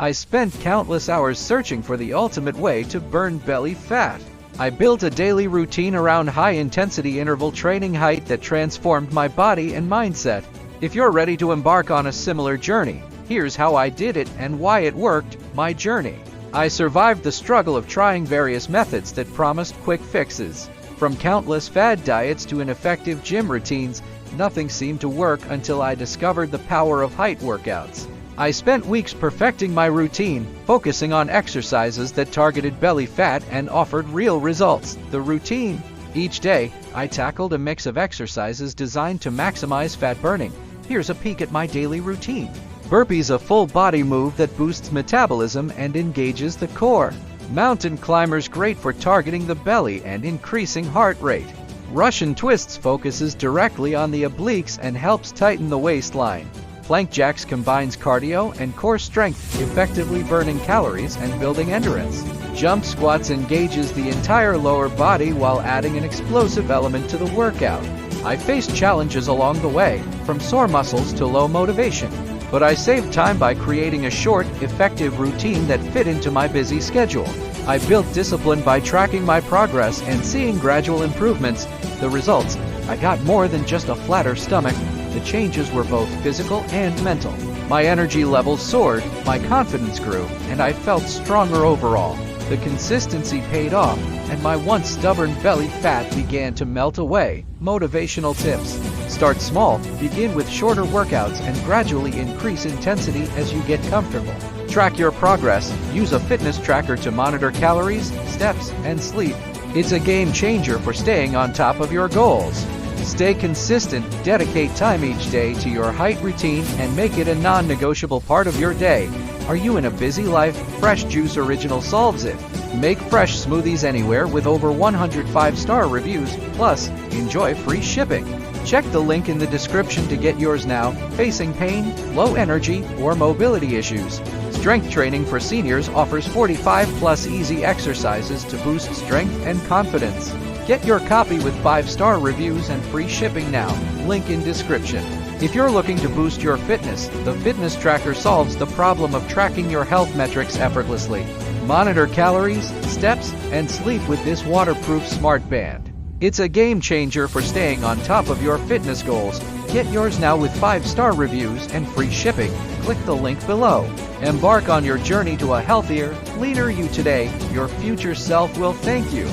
I spent countless hours searching for the ultimate way to burn belly fat. I built a daily routine around high-intensity interval training HIIT that transformed my body and mindset. If you're ready to embark on a similar journey, here's how I did it and why it worked. My journey. I survived the struggle of trying various methods that promised quick fixes. From countless fad diets to ineffective gym routines, nothing seemed to work until I discovered the power of HIIT workouts. I spent weeks perfecting my routine, focusing on exercises that targeted belly fat and offered real results. The routine. Each day, I tackled a mix of exercises designed to maximize fat burning. Here's a peek at my daily routine. Burpees, a full body move that boosts metabolism and engages the core. Mountain climbers, great for targeting the belly and increasing heart rate. Russian twists focuses directly on the obliques and helps tighten the waistline. Plank jacks combines cardio and core strength, effectively burning calories and building endurance. Jump squats engages the entire lower body while adding an explosive element to the workout. I faced challenges along the way, from sore muscles to low motivation. But I saved time by creating a short, effective routine that fit into my busy schedule. I built discipline by tracking my progress and seeing gradual improvements. The results: I got more than just a flatter stomach. The changes were both physical and mental. My energy levels soared, my confidence grew, and I felt stronger overall. The consistency paid off, and my once stubborn belly fat began to melt away. Motivational tips: start small, begin with shorter workouts, and gradually increase intensity as you get comfortable. Track your progress, use a fitness tracker to monitor calories, steps, and sleep. It's a game changer for staying on top of your goals. Stay consistent, dedicate time each day to your HIIT routine, and make it a non-negotiable part of your day. Are you in a busy life? Fresh Juice Original solves it. Make fresh smoothies anywhere with over 100 5-star reviews, plus enjoy free shipping. Check the link in the description to get yours now. Facing pain, low energy, or mobility issues? Strength Training for Seniors offers 45+ easy exercises to boost strength and confidence. Get your copy with 5-star reviews and free shipping now. Link in description. If you're looking to boost your fitness, the Fitness Tracker solves the problem of tracking your health metrics effortlessly. Monitor calories, steps, and sleep with this waterproof smart band. It's a game changer for staying on top of your fitness goals. Get yours now with 5-star reviews and free shipping. Click the link below. Embark on your journey to a healthier, leaner you today. Your future self will thank you.